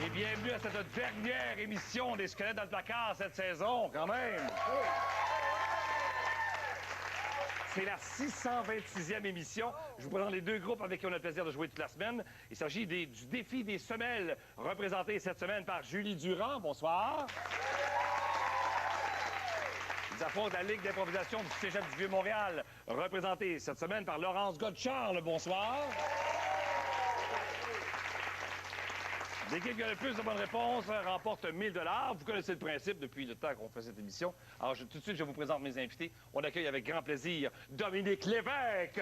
Et bienvenue à cette dernière émission des Squelettes dans le placard cette saison, quand même. C'est la 626e émission. Je vous présente les deux groupes avec qui on a le plaisir de jouer toute la semaine. Il s'agit du défi des semelles, représenté cette semaine par Julie Durand. Bonsoir. Ils affrontent la Ligue d'improvisation du Cégep du Vieux-Montréal, représentée cette semaine par Laurence Godcharles. Bonsoir. L'équipe qui a le plus de bonnes réponses remporte 1000 $. Vous connaissez le principe depuis le temps qu'on fait cette émission. Alors, tout de suite, je vous présente mes invités. On accueille avec grand plaisir Dominique Lévesque,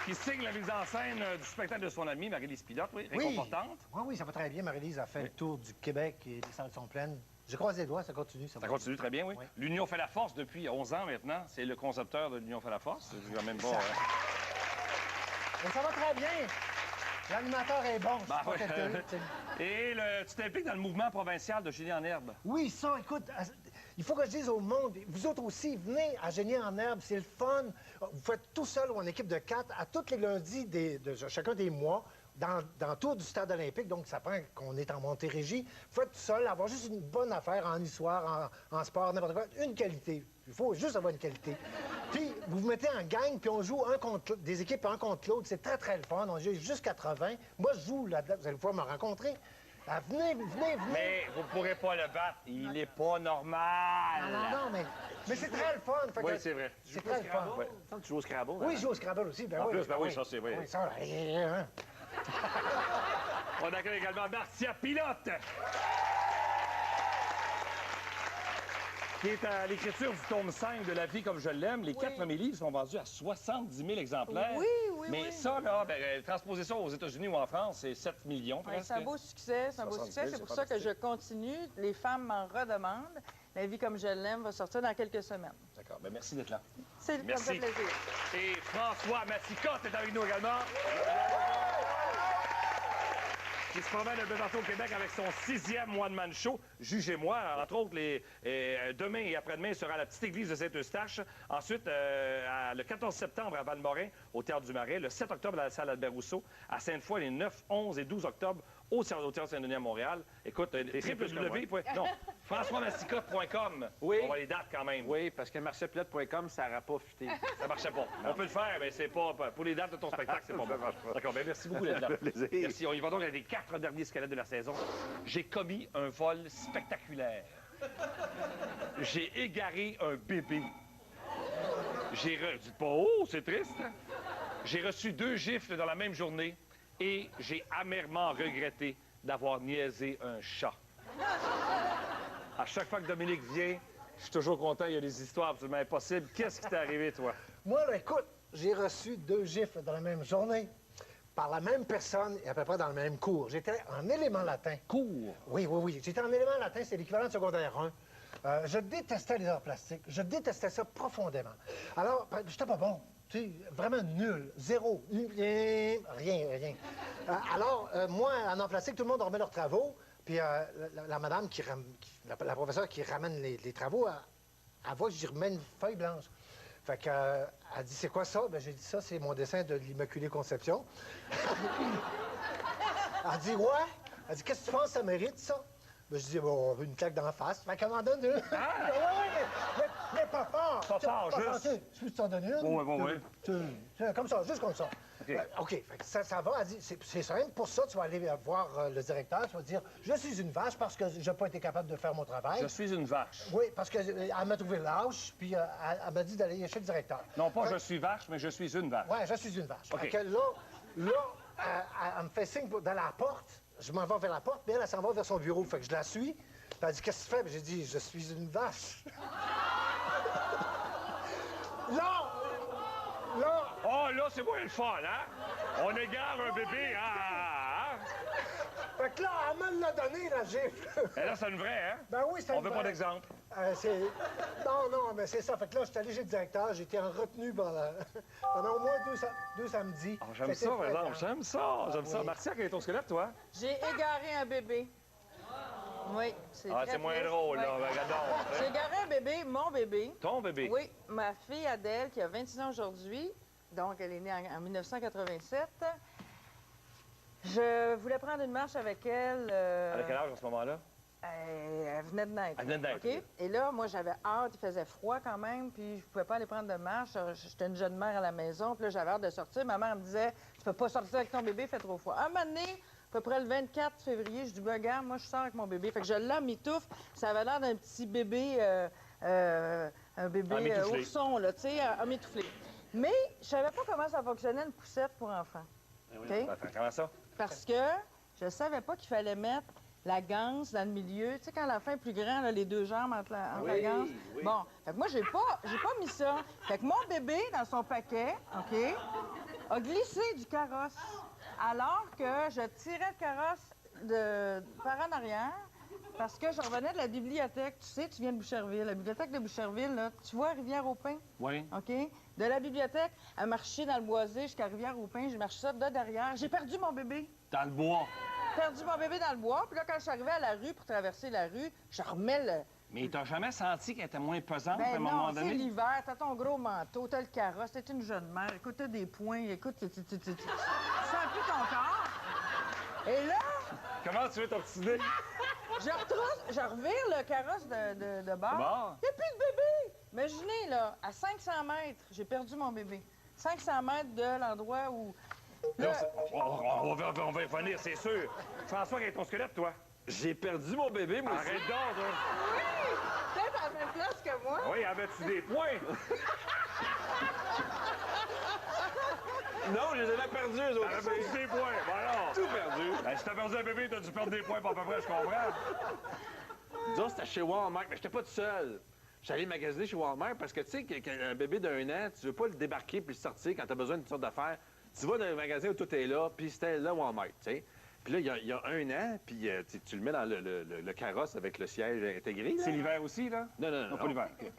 qui signe la mise en scène du spectacle de son amie, Marie-Lise Pilote, oui, réconfortante. Oui, ça va très bien. Marie-Lise a fait le tour du Québec et les salles sont pleines. Je croise les doigts, ça continue. Ça continue très bien, oui. L'Union fait la force depuis 11 ans maintenant. C'est le concepteur de l'Union fait la force. Je vais même pas... Mais ça va très bien. L'animateur est bon. Et tu t'impliques dans le mouvement provincial de Génie en herbe. Oui, ça, écoute, il faut que je dise au monde, vous autres aussi, venez à Génie en herbe, c'est le fun. Vous faites tout seul ou en équipe de 4 à tous les lundis de chacun des mois dans le tour du stade olympique. Donc, ça prend qu'on est en Montérégie. Vous faites tout seul, avoir juste une bonne affaire en histoire, en sport, n'importe quoi. Une qualité. Il faut juste avoir une qualité. Puis, vous vous mettez en gang, puis on joue des équipes un contre l'autre. C'est très, très le fun. On joue jusqu'à 80. Moi, je joue là-dedans. Vous allez pouvoir me rencontrer. Venez. Mais vous pourrez pas le battre. Il est pas normal. Non, mais c'est très le fun. Oui, c'est vrai. C'est très le fun. Ouais. Tu joues au Scrabble? Oui, je joue au Scrabble aussi. En plus, ben oui, ça, c'est vrai. Oui, ça, hein. On accueille également Marcia Pilote, qui est à l'écriture du tome 5 de La vie comme je l'aime. Les 4 premiers livres sont vendus à 70 000 exemplaires. Oui. Mais ça, là, transposer ça aux États-Unis ou en France, c'est 7 millions presque. C'est un beau succès, c'est pour ça que je continue. Les femmes m'en redemandent. La vie comme je l'aime va sortir dans quelques semaines. D'accord. Bien, merci d'être là. C'est le plaisir. Et François Massicotte est avec nous également. Qui se promène un peu partout au Québec avec son 6e one-man show. Jugez-moi, entre autres, demain et après-demain sera à la petite église de Saint-Eustache. Ensuite, le 14 septembre à Val-Morin, au Théâtre du Marais. Le 7 octobre à la salle Albert-Rousseau. À Sainte-Foy, les 9, 11 et 12 octobre au Théâtre Saint-Denis à Montréal. Écoute, françoismassicotte.com. Oui. On va les dates quand même. Oui, parce que marciapilote.com, ça n'aura pas fuité. Ça marchait pas. On peut le faire, mais c'est pas... Pour les dates de ton spectacle, c'est pas bon. D'accord, bien, merci beaucoup d'être là. Merci. On y va donc avec les 4 derniers squelettes de la saison. J'ai commis un vol spectaculaire. J'ai égaré un bébé. Dites pas, oh, c'est triste. J'ai reçu 2 gifles dans la même journée et j'ai amèrement regretté d'avoir niaisé un chat. À chaque fois que Dominique vient, je suis toujours content, il y a des histoires absolument impossibles. Qu'est-ce qui t'est arrivé, toi? Moi, là, écoute, j'ai reçu 2 gifles dans la même journée par la même personne et à peu près dans le même cours. J'étais en élément latin. Cours? Oui. J'étais en élément latin, c'est l'équivalent de secondaire 1. Je détestais les arts plastiques. Je détestais ça profondément. Alors, j'étais pas bon. Tu sais, vraiment nul. Zéro. Rien. Alors, moi, en arts plastiques, tout le monde remet leurs travaux. Puis la madame, la professeure qui ramène les travaux, elle voit que j'y remets une feuille blanche. Fait qu'elle dit, c'est quoi ça? Ben, j'ai dit, ça, c'est mon dessin de l'Immaculée Conception. Elle dit, ouais. Elle dit, qu'est-ce que tu penses, ça mérite, ça? Ben, je dis, bon, une claque d'en face. Fait qu'elle m'en donne une. Mais pas fort. Pas fort, juste. Je peux t'en donner une? Oui. Comme ça, juste comme ça. OK. Fait que ça va. Elle dit, c'est simple. Pour ça, tu vas aller voir le directeur. Tu vas dire, je suis une vache parce que je n'ai pas été capable de faire mon travail. Je suis une vache. Oui, parce qu'elle m'a trouvé lâche, puis elle m'a dit d'aller chez le directeur. Non, pas je suis vache, mais je suis une vache. Oui, je suis une vache. OK. Fait que là, elle me fait signe dans la porte. Je m'en vais vers la porte, puis elle s'en va vers son bureau. Fait que je la suis. Puis elle dit, qu'est-ce que tu fais? Puis j'ai dit, je suis une vache. Là! Oh, là, c'est moins le fun, hein? On égare un bébé, hein? Fait que là, elle me l'a donné, la gifle. Et là, c'est une vraie, hein? Ben oui, c'est On veut pas d'exemple. Non, mais c'est ça. Fait que là, je suis allé chez le directeur. J'ai été en retenue pendant au moins 2 samedis. Oh, j'aime ça, par exemple. J'aime ça. Marcia, quel est ton squelette, toi? J'ai égaré un bébé. Oui, c'est c'est moins drôle, là. Ouais. Regarde. J'ai égaré un bébé, mon bébé. Ton bébé? Oui, ma fille Adèle, qui a 26 ans aujourd'hui, Donc, elle est née en 1987. Je voulais prendre une marche avec elle. À quel âge, à ce moment-là? Elle venait de naître. Elle venait de naître, OK? OK. Et là, moi, j'avais hâte. Il faisait froid quand même, puis je pouvais pas aller prendre de marche. J'étais une jeune mère à la maison, puis là, j'avais hâte de sortir. Ma mère me disait, tu peux pas sortir avec ton bébé, il fait trop froid. Un moment donné, à peu près le 24 février, je dis, ben, regarde, moi, je sors avec mon bébé. Fait que je l'ai mitouffe. Ça avait l'air d'un petit bébé, un bébé Emmitouflé. ourson, là, tu sais, emmitouflé. Mais je savais pas comment ça fonctionnait une poussette pour enfants. OK? Attends, comment ça? Parce que je savais pas qu'il fallait mettre la ganse dans le milieu. Tu sais, quand l'enfant est plus grand, là, les deux jambes entre la ganse. oui. Bon, fait que moi, j'ai pas mis ça. Fait que mon bébé, dans son paquet, OK, a glissé du carrosse. Alors que je tirais le carrosse par en arrière parce que je revenais de la bibliothèque. Tu sais, tu viens de Boucherville. La bibliothèque de Boucherville, là, tu vois Rivière-au-Pin? Oui. OK? De la bibliothèque à marcher dans le boisé jusqu'à Rivière-au-Pin, j'ai marché ça de derrière. J'ai perdu mon bébé. Dans le bois. Perdu mon bébé dans le bois. Puis là, quand je suis arrivée à la rue pour traverser la rue, je remets le... Mais t'as jamais senti qu'elle était moins pesante à un Ben moment non, c'est donné? l'hiver, t'as ton gros manteau, t'as le carrosse, t'es une jeune mère, écoute, t'as des poings, écoute, tu sens plus ton corps. Et là, Comment tu veux t'obstiner? je revire le carrosse de bord. bord? Il n'y a plus de bébé! Imaginez, là, à 500 mètres, j'ai perdu mon bébé. 500 mètres de l'endroit où... Là, on va y revenir, c'est sûr. François, quel est ton squelette, toi? J'ai perdu mon bébé, moi aussi. Arrête donc, toi. Oui! Peut-être à la même place que moi. Oui, avais-tu des points? Non, je les avais perdus, eux autres. Avais-tu des points? Voilà. Tout perdu. Ben, si t'as perdu un bébé, t'as dû perdre des points, pas à peu près, je comprends. Disons, c'était chez Walmart, mais j'étais pas tout seul. J'allais magasiner chez Walmart parce que, tu sais, qu'un bébé d'1 an, tu veux pas le débarquer puis le sortir quand t'as besoin d'une sorte d'affaires. Tu vas dans un magasin où tout est là, puis c'était là Walmart, tu sais. Puis là, il y a 1 an, puis tu le mets dans le carrosse avec le siège intégré. là. C'est l'hiver aussi, là? Non, Pas l'hiver. OK.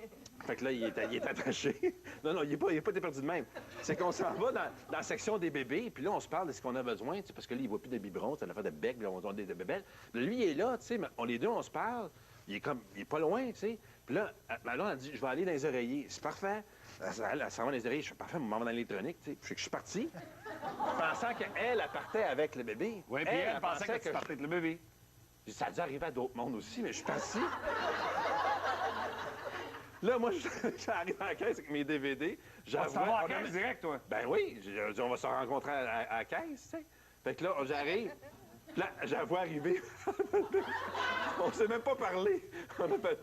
Fait que là, il est attaché. Non, il est pas été perdu de même. C'est qu'on s'en va dans la section des bébés, puis là, on se parle de ce qu'on a besoin, tu sais, parce que là, il voit plus de biberons, ça a fait de bec, là, on a des bébelles. Là, lui, il est là, tu sais, mais les deux, on se parle. Il est pas loin, tu sais. Puis là, elle a dit, je vais aller dans les oreillers. C'est parfait. Elle s'en va dans les oreillers. Je suis parfait, on m'en va dans l'électronique, tu sais. Fait que je suis parti, pensant qu'elle, elle partait avec le bébé. Oui, puis elle pensait que tu partais avec le bébé. Ça a dû arriver à d'autres mondes aussi, mais je suis parti. Là, moi, j'arrive à la caisse avec mes DVD. Tu t'en vas en caisse direct, toi? Ben oui, on va se rencontrer à la caisse, tu sais. Fait que là, j'arrive. Là, je la vois arriver. On s'est même pas parlé. On a fait...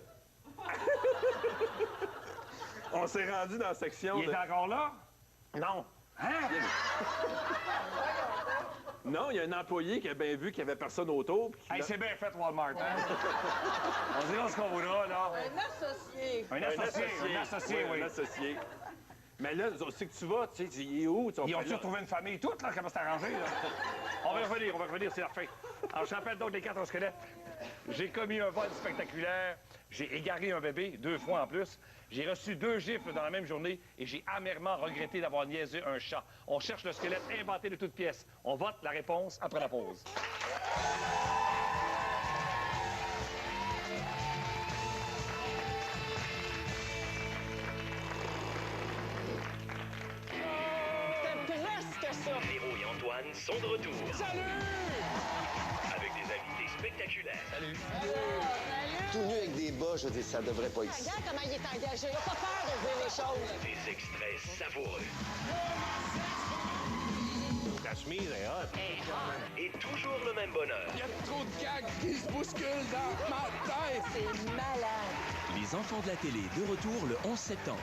On s'est rendu dans la section Il est encore là? Non. Hein? Non, il y a un employé qui a bien vu qu'il n'y avait personne autour. puis Hey, là- c'est bien fait, Walmart, hein? On dira ce qu'on voudra, là. Un associé. Un associé, oui. Un associé. Mais là, c'est que tu vas, tu sais, il est où? Ils ont-tu retrouvé une famille toute, là? Comment c'est arrangé, là? On va revenir, c'est la fin. Alors, je rappelle donc les 4 squelettes. J'ai commis un vol spectaculaire. J'ai égaré un bébé, 2 fois en plus. J'ai reçu 2 gifles dans la même journée et j'ai amèrement regretté d'avoir niaisé un chat. On cherche le squelette inventé de toutes pièces. On vote la réponse après la pause. Véro et Antoine sont de retour. Salut! Avec des invités spectaculaires. Tout nu avec des bas, je veux dire, ça devrait pas ici. Regarde comment il est engagé. Il n'a pas peur de dire les choses. Des extraits savoureux. Ta chemise est hot. Et toujours le même bonheur. Il y a trop de gags qui se bousculent dans ma tête. C'est malade. Les enfants de la télé de retour le 11 septembre.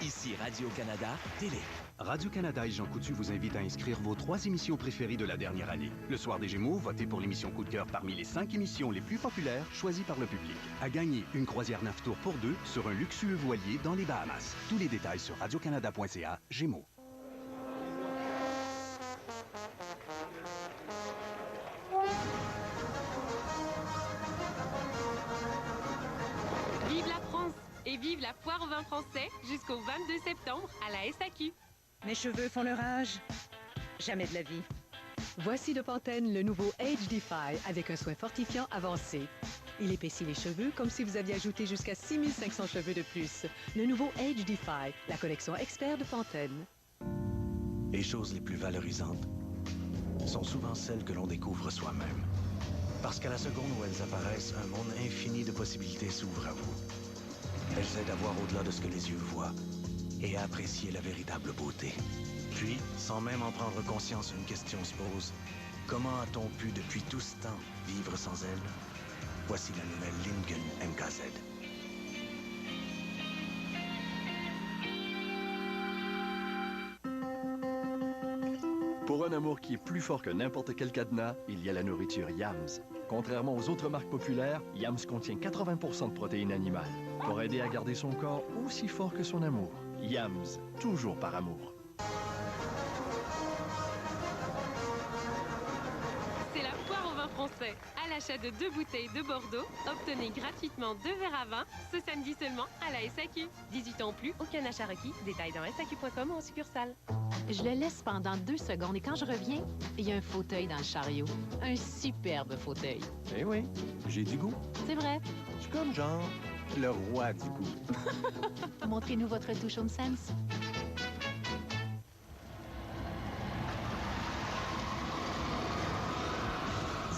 Ici Radio-Canada Télé. Radio-Canada et Jean Coutu vous invitent à inscrire vos 3 émissions préférées de la dernière année. Le soir des Gémeaux, votez pour l'émission coup de cœur parmi les 5 émissions les plus populaires choisies par le public. À gagner une croisière 9 tours pour 2 sur un luxueux voilier dans les Bahamas. Tous les détails sur radiocanada.ca Gémeaux. Vive la France et vive la foire au vin français jusqu'au 22 septembre à la SAQ. Mes cheveux font leur âge. Jamais de la vie. Voici de Pantene le nouveau Age Defy avec un soin fortifiant avancé. Il épaissit les cheveux comme si vous aviez ajouté jusqu'à 6500 cheveux de plus. Le nouveau Age Defy, la collection expert de Pantene. Les choses les plus valorisantes sont souvent celles que l'on découvre soi-même. Parce qu'à la seconde où elles apparaissent, un monde infini de possibilités s'ouvre à vous. Elles aident à voir au-delà de ce que les yeux voient et à apprécier la véritable beauté. Puis, sans même en prendre conscience, une question se pose. Comment a-t-on pu, depuis tout ce temps, vivre sans elles? Voici la nouvelle Lincoln MKZ. Pour un amour qui est plus fort que n'importe quel cadenas, il y a la nourriture Yams. Contrairement aux autres marques populaires, Yams contient 80% de protéines animales pour aider à garder son corps aussi fort que son amour. Yams, toujours par amour. C'est la foire au vin français. À l'achat de 2 bouteilles de Bordeaux, obtenez gratuitement 2 verres à vin ce samedi seulement à la SAQ. 18 ans ou plus, aucun achat requis. Détails dans SAQ.com ou en succursale. Je le laisse pendant 2 secondes et quand je reviens, il y a un fauteuil dans le chariot. Un superbe fauteuil. Eh oui, j'ai du goût. C'est vrai. Je suis comme genre le roi du goût. Montrez-nous votre touche Home Sense.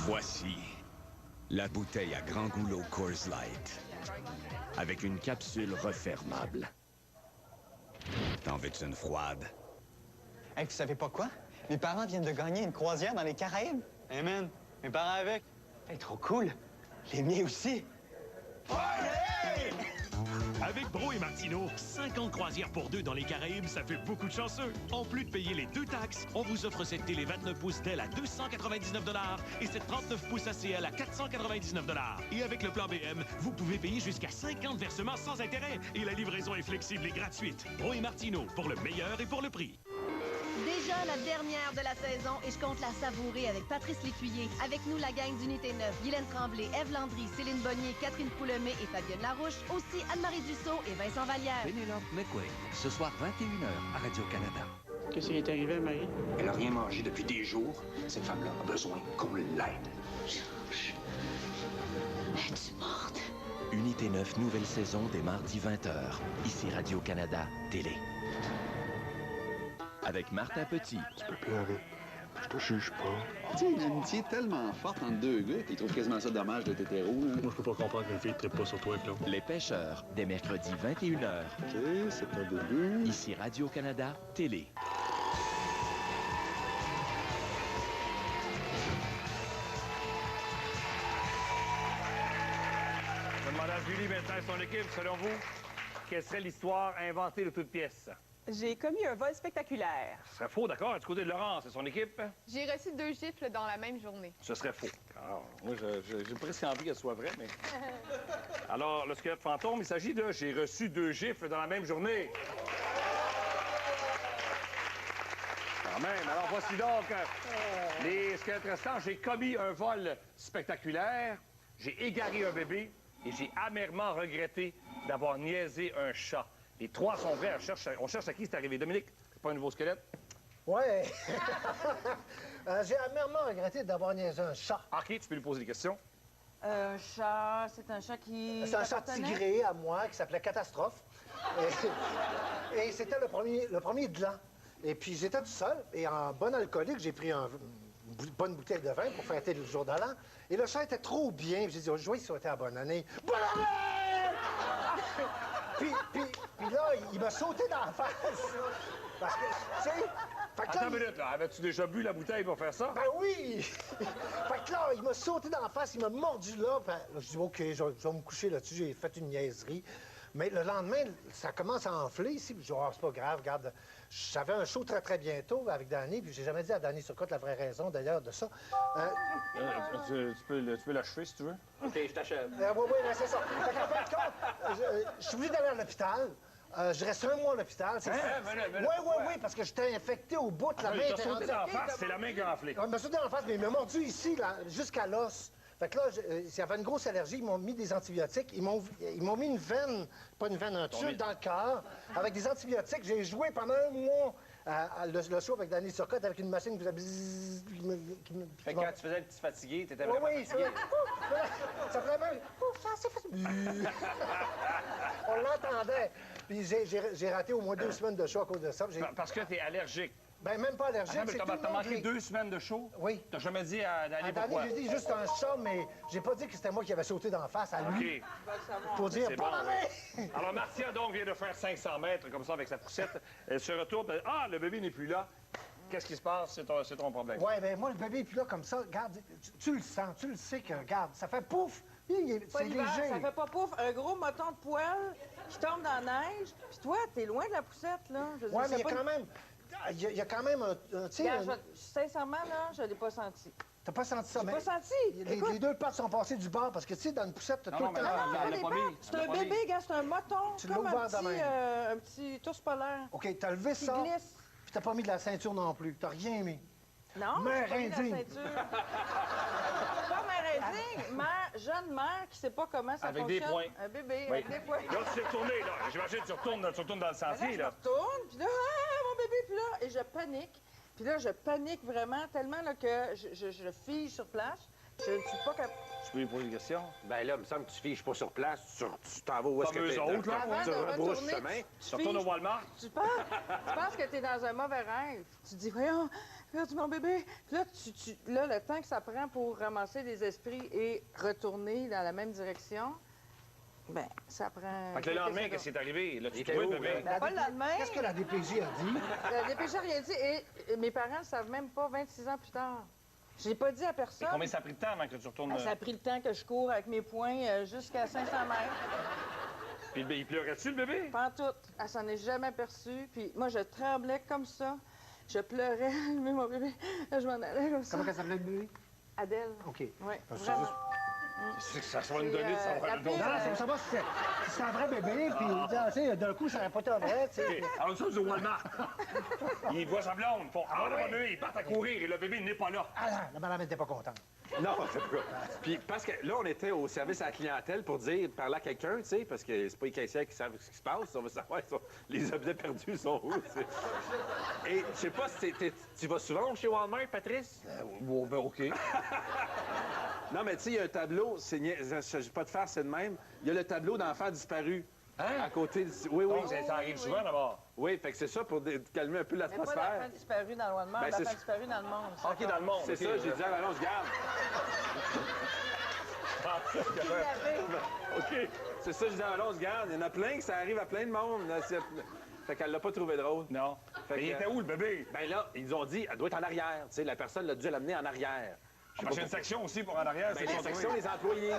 Voici la bouteille à grand goulot Coors Light avec une capsule refermable. T'en veux-tu une froide? Hey, vous savez pas quoi? Mes parents viennent de gagner une croisière dans les Caraïbes. Hey man, mes parents avec. Hey, trop cool. Les miens aussi. Avec Bro et Martineau, 50 croisières pour 2 dans les Caraïbes, ça fait beaucoup de chanceux. En plus de payer les 2 taxes, on vous offre cette télé 29 pouces Dell à 299 $ et cette 39 pouces ACL à 499 $. Et avec le plan BM, vous pouvez payer jusqu'à 50 versements sans intérêt. Et la livraison est flexible et gratuite. Bro et Martineau, pour le meilleur et pour le prix. Déjà la dernière de la saison et je compte la savourer avec Patrice Lécuyer. Avec nous, la gang d'Unité 9, Guylaine Tremblay, Ève Landry, Céline Bonnier, Catherine Poulemet et Fabienne Larouche. Aussi Anne-Marie Dussault et Vincent Vallière. Pénélope McQuaid, ce soir 21h à Radio-Canada. Qu'est-ce qui est arrivé à Marie? Elle n'a rien mangé depuis des jours. Cette femme-là a besoin qu'on l'aide. Es-tu morte? Unité 9, nouvelle saison dès mardi 20h. Ici Radio-Canada Télé. Avec Martin Petit. Tu peux pleurer. Je te juge pas. Tu sais, une amitié tellement forte entre 2 gars qu'ils trouvent quasiment ça dommage d'être hétéro. Moi, je peux pas comprendre qu'une fille ne trippe pas sur toi, Claude. Les Pêcheurs, dès mercredi 21h. OK, c'est un début. Ici Radio-Canada Télé. Je demande à Julie Vincent et son équipe, selon vous, quelle serait l'histoire inventée de toute pièce? J'ai commis un vol spectaculaire. Ce serait faux, d'accord? Du côté de Laurence et son équipe? J'ai reçu 2 gifles dans la même journée. Ce serait faux. Alors, moi, j'ai presque envie qu'elle soit vraie, mais... Alors, le squelette fantôme, il s'agit de « J'ai reçu 2 gifles dans la même journée ». Quand même. Alors, voici donc les squelettes restants. J'ai commis un vol spectaculaire, j'ai égaré un bébé et j'ai amèrement regretté d'avoir niaisé un chat. Les 3 sont vrais. On cherche à qui c'est arrivé. Dominique, c'est pas un nouveau squelette? Ouais. J'ai amèrement regretté d'avoir niaisé un chat. OK, tu peux lui poser des questions. Un chat, c'est un chat qui... C'est un chat tigré à moi qui s'appelait Catastrophe. Et c'était le premier de l'an. Et puis j'étais tout seul. Et en bon alcoolique, j'ai pris une bonne bouteille de vin pour fêter le jour de l'an. Et le chat était trop bien. J'ai dit, oh, je vais lui souhaiter la bonne année. Bonne année! Puis là, il m'a sauté dans la face. Parce que, tu sais... Attends une minute, là. Avais-tu déjà bu la bouteille pour faire ça? Ben oui! Fait que là, il m'a sauté dans la face, il m'a mordu là. Là, je dis, OK, je vais me coucher là-dessus. J'ai fait une niaiserie. Mais le lendemain, ça commence à enfler ici. Puis je dis, oh, c'est pas grave, regarde. J'avais un show très, très bientôt avec Danny. Puis j'ai jamais dit à Danny Turcotte la vraie raison, d'ailleurs, de ça. Tu peux l'achever, si tu veux. OK, je t'achève. Oui, c'est ça. Fait qu'en fin de compte, je suis obligé d'aller à l'hôpital. Je reste 1 mois à l'hôpital. Oui, parce que j'étais infecté au bout de la main. Il t'a sauté dans la face, c'est la main qui a enflé. Il m'a sauté dans la face, mais il m'a mordu ici, jusqu'à l'os. Fait que là, j'avais une grosse allergie, ils m'ont mis des antibiotiques. Ils m'ont mis une veine, pas une veine, un tube dans le cœur, avec des antibiotiques. J'ai joué pendant 1 mois le show avec Danny Turcotte, avec une machine qui faisait bzzz, Fait que quand tu faisais le petit fatigué, t'étais vraiment fatigué. Ça vraiment... On l'entendait. Puis j'ai raté au moins 2 semaines de show à cause de ça. Parce que t'es allergique. Ben, même pas allergique. Attends, mais c'est t'as tout le t'as monde manqué qui- 2 semaines de show? Oui. T'as jamais dit d'aller Attendez, pourquoi? j'ai dit juste un chat, mais j'ai pas dit que c'était moi qui avais sauté d'en face à lui. OK. Pour dire, C'est pas bon, ma oui. Alors, Marcia, donc, vient de faire 500 mètres, comme ça, avec sa poussette. Elle se retourne. Ah, le bébé n'est plus là. Qu'est-ce qui se passe? C'est ton problème. Ouais, ben moi, le bébé est plus là comme ça. Regarde, tu le sens, tu le sais que, regarde, ça fait pouf. Pas C'est l'hiver, léger. ça fait pas pouf. Un gros moton de poêle qui tombe dans la neige. Puis toi, t'es loin de la poussette, là. Je veux dire, Ouais, mais c'est il y a pas quand même... Il y a quand même un... tu sais, Regarde, sincèrement, là, je l'ai pas senti. T'as pas senti ça, J'ai mais... pas senti. Les deux pattes sont passées du bord, parce que, tu sais, dans une poussette, t'as Non, tout non, le temps... mais non, Non, elle l'a les pas pattes, mis. c'est Elle un l'a pas mis. bébé, gars, c'est un moton. Tu l'as comme ouvert de même. un petit ours polaire. OK, t'as levé Qui ça, glisse. puis t'as pas mis de la ceinture non plus. T'as rien mis. Non, Mère j'ai pas mis la indigne. ceinture. Pas mère indigne, mère, jeune mère qui sait pas comment ça Avec des fonctionne. points. Un bébé Oui. avec des points. Là, tu t'es retourné, là. J'imagine que tu retournes dans le sentier, Là, je là. retourne, puis là, mon bébé, puis là, et je panique. Puis là, je panique vraiment tellement là, que je fige sur place. Je ne suis pas capable. Tu peux lui poser une question? Ben là, il me semble que tu fiches pas sur place. Tu t'en vas où est-ce Comme que eux t'es. autres, là. Avant Tu de rebrousses retourner, chemin. Tu retournes au Walmart? Tu penses que tu es dans un mauvais rêve. Tu te dis, voyons, regarde mon bébé. Puis là, là, le temps que ça prend pour ramasser des esprits et retourner dans la même direction, ben, ça prend... Fait que le lendemain, qu'est-ce qui est arrivé? Là, tu était trouvais le où, bébé? Ben, pas le lendemain. Qu'est-ce que la DPJ a dit? La DPJ a rien dit et mes parents ne savent même pas 26 ans plus tard. Je l'ai pas dit à Et personne. combien ça a pris de temps avant que tu retournes? Ben, ça a pris le temps que je cours avec mes poings jusqu'à 500 mètres. Puis il pleurait-tu, le bébé? Pas en tout. Elle s'en est jamais aperçue. Puis moi, je tremblais comme ça. Je pleurais. Mais mon bébé, là, je m'en allais comme ça. Comment qu'elle s'appelait, le bébé? Adèle. OK. Oui, Ça, c'est vraiment. juste- C'est que ça va nous donner de la savoir le pire, nom. Non, c'est pour savoir si c'est un vrai bébé, puis tu sais, d'un coup, ça n'aurait pas été vrai, tu sais. OK. Alors, nous sommes au Walmart. Il voit sa blonde. Ils font « Ah, le bébé, ils partent à courir et le bébé n'est pas là. Ah, la madame n'était pas contente. Non, c'est pas. Puis parce que là, on était au service à la clientèle pour dire, parler à quelqu'un, tu sais, parce que c'est pas les caissières qui savent ce qui se passe. On veut savoir les objets perdus sont où, tu sais. Et je sais pas si tu vas souvent chez Walmart, Patrice? Bon, ben, OK. Non, mais tu sais, il y a un tableau, je ne vais pas te faire, c'est de même. Il y a le tableau d'enfants disparus. Hein? À côté de... Oui, oui. Donc, ça arrive souvent, d'abord. Oui, fait que c'est ça pour calmer un peu Mais pas l'atmosphère. d'enfant disparu dans le Walmart, Ben, c'est d'enfant ça. disparu dans le monde. OK, dans le monde. C'est OK. ça, j'ai dit, ah, allons, je garde. OK. C'est ça, je dis, allons, on se garde. Il y en a plein que ça arrive à plein de monde. Là, fait qu'elle l'a pas trouvé drôle. Non. Fait Mais il que- était où, le bébé? Ben là, ils ont dit, elle doit être en arrière. Tu sais, la personne l'a dû l'amener en arrière. Je sais Parce pas qu'il y a une pourquoi. section aussi pour en arrière. Ben, c'est la ça, section oui. des employés.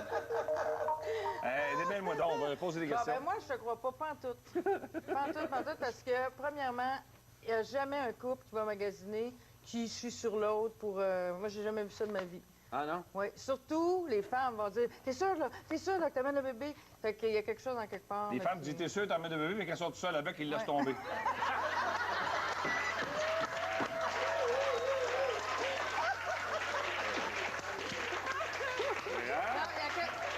Démêle-moi donc, on va poser des Bon, questions. ben moi, je te crois pas, pas en tout. Pas en tout, parce que, premièrement, il n'y a jamais un couple qui va magasiner qui suit sur l'autre pour... Moi, j'ai jamais vu ça de ma vie. Ah non? Oui, surtout, les femmes vont dire, t'es sûr, là, que t'amènes le bébé? Fait qu'il y a quelque chose en quelque part. Les là, femmes qui- disent, t'es sûr, t'en mets de bébé, mais qu'elles sont tout seules avec, ils le laissent Ouais. tomber.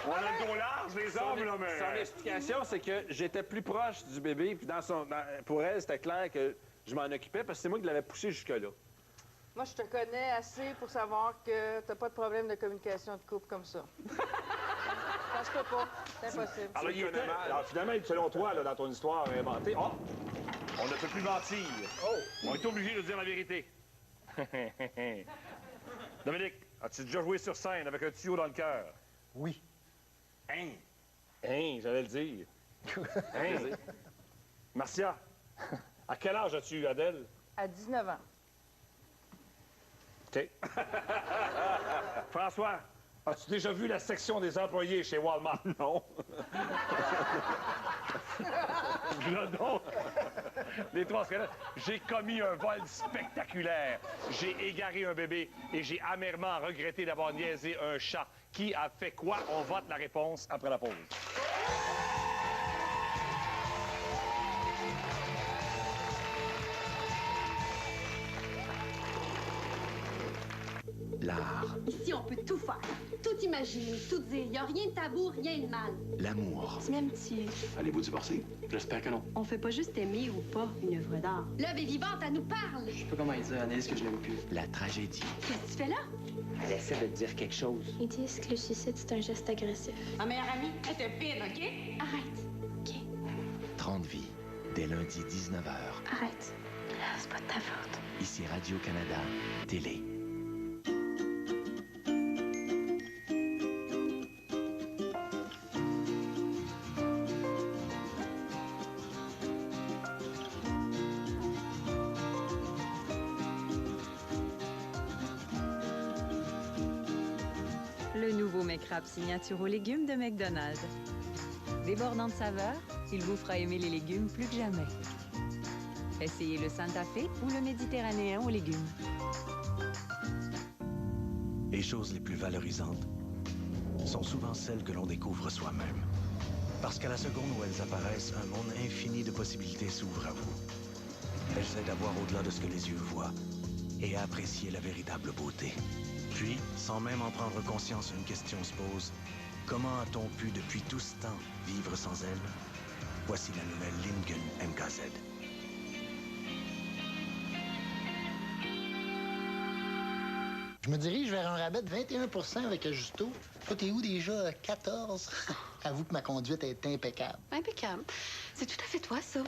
On a le dos large, les hommes, là, mais... Son explication, c'est que j'étais plus proche du bébé, puis pour elle, c'était clair que je m'en occupais, parce que c'est moi qui l'avais poussé jusque-là. Moi, je te connais assez pour savoir que t'as pas de problème de communication de couple comme ça. Ça se peut pas. C'est impossible. Alors, il était... Alors, finalement, selon toi, là, dans ton histoire inventée, oh, on ne peut plus mentir. On est obligé de dire la vérité. Dominique, as-tu déjà joué sur scène avec un tuyau dans le cœur? Oui. Hein? Hein, j'allais le dire. Hein? Marcia, à quel âge as-tu eu, Adèle? À 19 ans. OK. François, as-tu déjà vu la section des employés chez Walmart? Non. Là, non. Les trois squelettes. J'ai commis un vol spectaculaire. J'ai égaré un bébé et j'ai amèrement regretté d'avoir niaisé un chat. Qui a fait quoi? On vote la réponse après la pause. L'art, Ici, on peut tout faire, tout imaginer, tout dire. Il n'y a rien de tabou, rien de mal. l'amour, Tu m'aimes-tu? Allez-vous divorcer? J'espère que non. On fait pas juste aimer ou pas une œuvre d'art. L'œuvre est vivante, elle nous parle. Je sais pas comment dire, Anaïs, que je l'aime plus. la tragédie, Qu'est-ce que tu fais là? Elle essaie de te dire quelque chose. Ils disent que le suicide, c'est un geste agressif. Ma meilleure amie, elle te pine, OK? Arrête. 30 vies, dès lundi 19h, Arrête. C'est pas de ta faute. ici Radio-Canada Télé. Le nouveau McWrap signature aux légumes de McDonald's. Débordant de saveur, il vous fera aimer les légumes plus que jamais. Essayez le Santa Fe ou le méditerranéen aux légumes. Les choses les plus valorisantes sont souvent celles que l'on découvre soi-même. Parce qu'à la seconde où elles apparaissent, un monde infini de possibilités s'ouvre à vous. Elles aident à voir au-delà de ce que les yeux voient et à apprécier la véritable beauté. Puis, sans même en prendre conscience, une question se pose. Comment a-t-on pu, depuis tout ce temps, vivre sans elle? Voici la nouvelle Lincoln MKZ. Je me dirige vers un rabais de 21 % avec Ajusto. Toi, t'es où déjà? 14? Avoue que ma conduite est impeccable. Impeccable. C'est tout à fait toi, ça.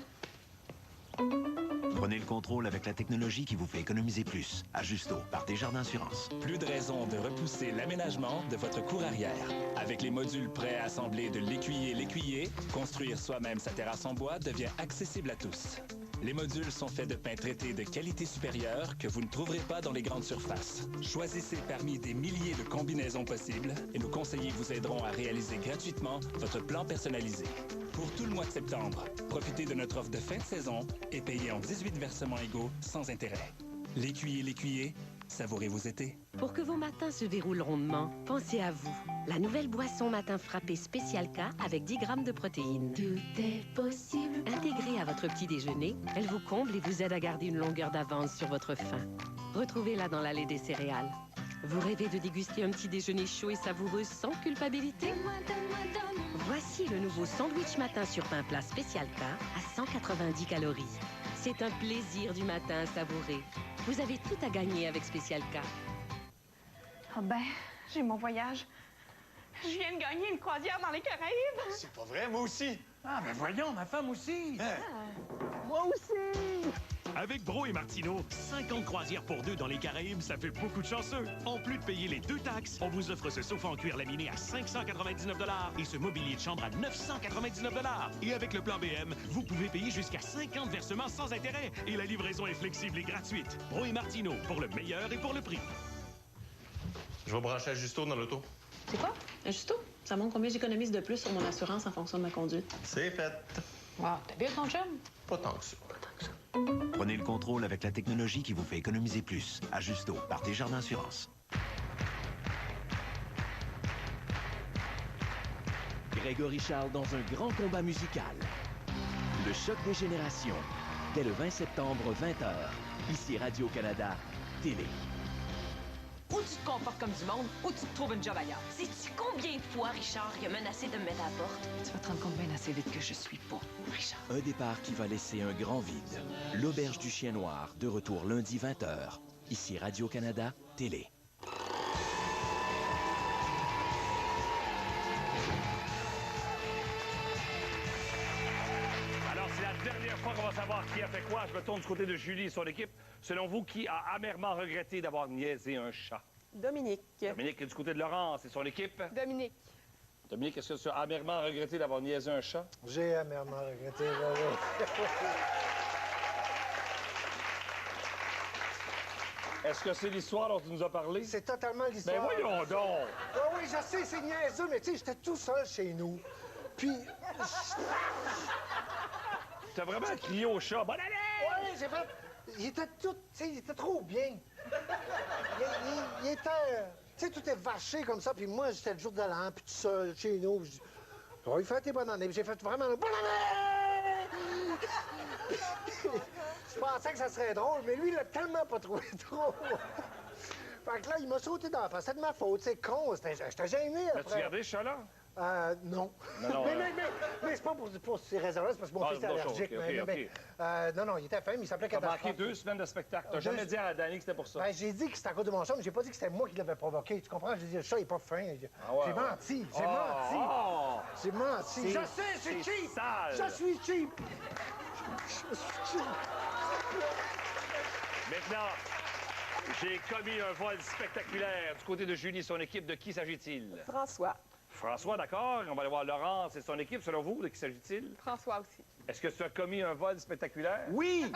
Prenez le contrôle avec la technologie qui vous fait économiser plus. Ajusto par Desjardins Assurance. Plus de raisons de repousser l'aménagement de votre cour arrière. Avec les modules pré-assemblés de l'Écuyer, construire soi-même sa terrasse en bois devient accessible à tous. Les modules sont faits de pin traité de qualité supérieure que vous ne trouverez pas dans les grandes surfaces. Choisissez parmi des milliers de combinaisons possibles et nos conseillers vous aideront à réaliser gratuitement votre plan personnalisé. Pour tout le mois de septembre, profitez de notre offre de fin de saison et payez en 18 versements égaux sans intérêt. L'Écuyer, savourez vos étés. Pour que vos matins se déroulent rondement, pensez à vous. La nouvelle boisson matin frappé Spécial K avec 10 grammes de protéines. Tout est possible. Intégrée à votre petit déjeuner, elle vous comble et vous aide à garder une longueur d'avance sur votre faim. Retrouvez-la dans l'allée des céréales. Vous rêvez de déguster un petit déjeuner chaud et savoureux sans culpabilité? Voici le nouveau sandwich matin sur pain plat Spécial K à 190 calories. C'est un plaisir du matin à savourer. Vous avez tout à gagner avec Spécial K. Ah ben, j'ai mon voyage. Je viens de gagner une croisière dans les Caraïbes. C'est pas vrai, moi aussi. Ah, ben voyons, ma femme aussi. Moi aussi. Avec Bro et Martineau, 50 croisières pour 2 dans les Caraïbes, ça fait beaucoup de chanceux. En plus de payer les 2 taxes, on vous offre ce sofa en cuir laminé à 599 $ et ce mobilier de chambre à 999 $. Et avec le plan BM, vous pouvez payer jusqu'à 50 versements sans intérêt. Et la livraison est flexible et gratuite. Bro et Martineau, pour le meilleur et pour le prix. Je vais brancher Ajusto dans l'auto. C'est quoi? Ajusto? Ça montre combien j'économise de plus sur mon assurance en fonction de ma conduite. C'est fait. Wow, t'as bien ton chum? Pas tant que ça. Prenez le contrôle avec la technologie qui vous fait économiser plus. Ajusto par Desjardins Assurance. Grégory Charles dans un grand combat musical. Le choc des générations. Dès le 20 septembre, 20h. Ici Radio-Canada Télé. Ou tu te comportes comme du monde, ou tu te trouves une job ailleurs. Sais-tu combien de fois Richard il a menacé de me mettre à la porte? Tu vas te rendre compte bien assez vite que je suis pas Richard. Un départ qui va laisser un grand vide. L'Auberge du Chien Noir, de retour lundi 20h. Ici Radio-Canada Télé. Alors, c'est la dernière fois qu'on va savoir qui a fait quoi. Je me tourne du côté de Julie et son équipe. Selon vous, qui a amèrement regretté d'avoir niaisé un chat? Dominique. Dominique est du côté de Laurence et son équipe. Dominique. Dominique, est-ce que tu as amèrement regretté d'avoir niaisé un chat? J'ai amèrement regretté, Est-ce que c'est l'histoire dont tu nous as parlé? C'est totalement l'histoire. Ben voyons donc! Ah oui, je sais, c'est niaiseux, mais tu sais, j'étais tout seul chez nous. Puis... T'as vraiment crié au chat, bonne année! Oui, j'ai fait... Il était tout... Tu sais, il était trop bien. Il était... Tu sais, tout est vaché comme ça, puis moi, j'étais le jour de l'an, puis tout seul, chez nous. Je dis, oh, il fait tes bonnes années. Puis j'ai fait vraiment... Bonne année! Je pensais que ça serait drôle, mais lui, il l'a tellement pas trouvé drôle. Fait que là, il m'a sauté dans la face. C'est de ma faute, c'est con. J'étais gêné après. As-tu gardé ce chat-là? Non. Non, mais c'est pas pour ces raisons-là, c'est parce que mon fils est allergique. Non, il était fin, mais il s'appelait Catastrophe. T'as manqué 2 semaines de spectacle. T'as jamais dit à Danny que c'était pour ça. Ben, j'ai dit que c'était à cause de mon chat, mais j'ai pas dit que c'était moi qui l'avais provoqué. Tu comprends? J'ai dit, le chat, il est pas fin. J'ai menti. J'ai menti. Je sais, c'est cheap. Je suis cheap. Maintenant, j'ai commis un vol spectaculaire du côté de Julie, son équipe. De qui s'agit-il? François. François, d'accord. On va aller voir Laurence et son équipe. Selon vous, de qui s'agit-il? François aussi. Est-ce que tu as commis un vol spectaculaire? Oui!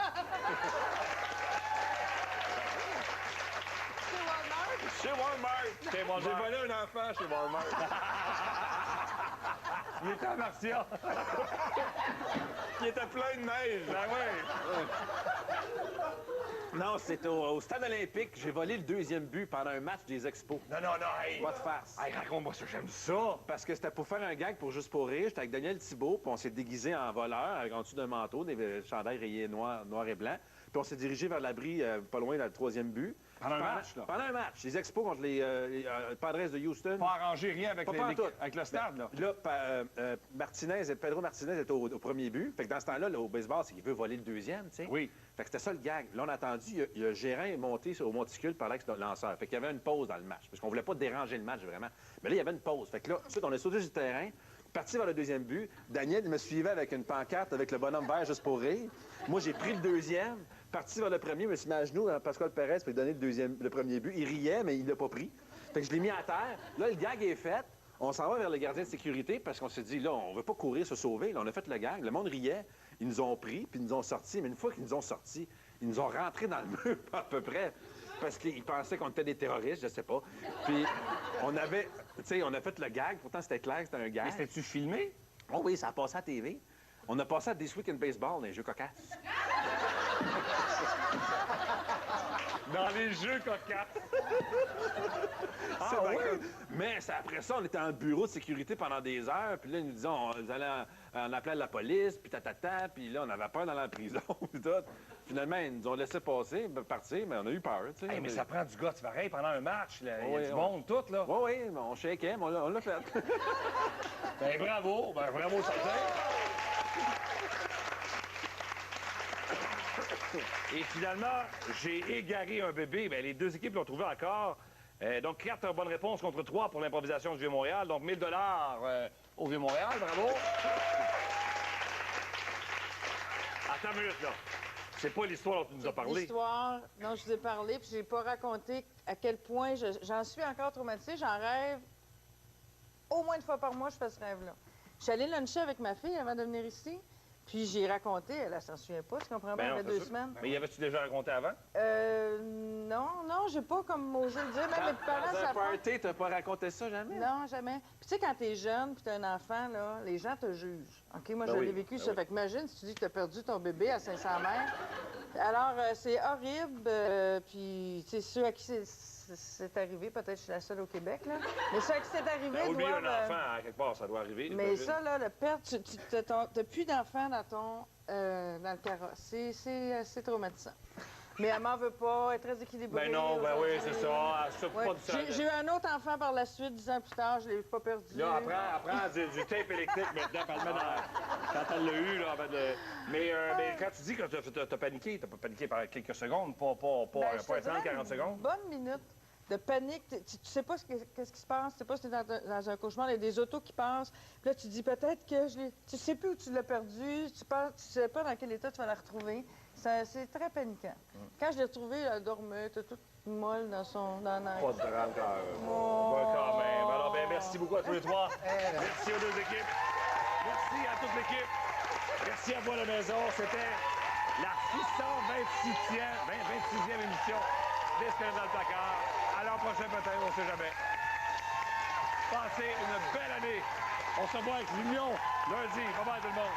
Chez Walmart. Chez Walmart. J'ai volé un enfant chez Walmart. Il était à Martia. Il était plein de neige. Ben ouais. Non, c'est au stade olympique. J'ai volé le deuxième but pendant un match des Expos. Non, hey. Pas de farce. Hey, raconte-moi ça, j'aime ça. Parce que c'était pour faire un gag pour Juste pour rire. J'étais avec Daniel Thibault, puis on s'est déguisé en voleur, en dessous d'un manteau, des chandails rayés noir et blanc. Puis on s'est dirigé vers l'abri, pas loin, dans le troisième but. Pendant un match, là? Pendant un match. Les Expos contre les Padres de Houston. Pas arrangé rien avec, avec le stade, là. Là, Pedro Martinez était au premier but. Fait que dans ce temps-là, au baseball, c'est qu'il veut voler le deuxième, tu sais. Oui. Fait que c'était ça le gag. Là, on a attendu, il y a le gérant est monté au monticule par l'ex lanceur. Fait qu'il y avait une pause dans le match. Parce qu'on voulait pas déranger le match, vraiment. Mais là, il y avait une pause. Fait que là, ensuite, on est sauté du terrain, parti vers le deuxième but. Daniel me suivait avec une pancarte avec le bonhomme vert Juste pour rire. Moi, j'ai pris le deuxième. Parti vers le premier, je me suis mis à genoux dans Pascal Perez pour lui donner le premier but. Il riait, mais il l'a pas pris. Fait que je l'ai mis à terre. Là, le gag est fait. On s'en va vers le gardien de sécurité parce qu'on s'est dit, là, on veut pas courir, se sauver. Là, on a fait le gag. Le monde riait. Ils nous ont pris, puis ils nous ont sortis. Mais une fois qu'ils nous ont sortis, ils nous ont rentrés dans le mur, à peu près. Parce qu'ils pensaient qu'on était des terroristes, je sais pas. Puis on avait, tu sais, on a fait le gag. Pourtant, c'était clair que c'était un gag. Mais c'était-tu filmé? Oh oui, ça a passé à la TV. On a passé à This Week in Baseball, dans les jeux cocasses. Dans les jeux cocasses. Ah oui? Mais après ça, on était en bureau de sécurité pendant des heures, puis là, ils nous disaient, on appelait la police, puis puis là, on avait peur d'aller en prison, puis tout. Finalement, ils nous ont laissé partir, mais on a eu peur, tu sais. Hey, mais ça prend du gars, pareil, pendant un match, là. Il y a du monde, tout, là. Oui, mais on shakeait, mais on l'a fait. Ben bravo, certain. Et finalement, j'ai égaré un bébé. Bien, les deux équipes l'ont trouvé encore. Donc, 4 bonnes réponses contre 3 pour l'improvisation du Vieux-Montréal. Donc, 1000 $ au Vieux-Montréal. Bravo. Attends une minute, là. C'est pas l'histoire dont tu nous as parlé. L'histoire dont je vous ai parlé, puis j'ai pas raconté à quel point j'en suis encore traumatisée. J'en rêve au moins une fois par mois, je fais ce rêve-là. Je suis allée luncher avec ma fille avant de venir ici. Puis j'ai raconté, elle s'en souvient pas, tu comprends bien, il y a 2 semaines. Mais y avait-tu déjà raconté avant? Non, j'ai pas comme osé le dire. Même mes parents, ça party, t'as pas raconté ça jamais? Non, jamais. Puis tu sais, quand t'es jeune puis t'as un enfant, là, les gens te jugent. OK, moi, je l'ai vécu, ça. Fait qu'imagine si tu dis que t'as perdu ton bébé à 500 mètres. Alors, c'est horrible. Puis, tu sais, ceux à qui c'est arrivé, peut-être que je suis la seule au Québec, là. Mais ceux à qui c'est arrivé oublier doivent... un enfant, à quelque part, ça doit arriver. Mais ça, là, le père, t'as plus d'enfant dans le carrosse. C'est traumatisant. Mais elle m'en veut pas, elle est très équilibrée. Ben non, ben oui, c'est ça. Elle souffre pas de ça. J'ai eu un autre enfant par la suite, 10 ans plus tard, je l'ai pas perdu. Là, apprends du tape électrique maintenant, quand elle l'a eu, là, mais quand tu dis que t'as paniqué, t'as pas paniqué par quelques secondes, pas 30-40 secondes? Bonne minute de panique. Tu sais pas qu'est-ce qui se passe, tu sais pas si t'es dans un cauchemar, il y a des autos qui passent, puis là, tu dis peut-être que tu sais plus où tu l'as perdu, tu sais pas dans quel état tu vas la retrouver. C'est très paniquant. Quand je l'ai retrouvée, elle dormait, était toute molle dans la neige. Pas de drame quand même. Alors, merci beaucoup à tous les trois. Merci aux deux équipes. Merci à toute l'équipe. Merci à vous à la maison. C'était la 26e émission d'Escalade dans le placard. À l'an prochain, peut-être, on ne sait jamais. Passez une belle année. On se revoit avec l'Union lundi. Bye bye tout le monde.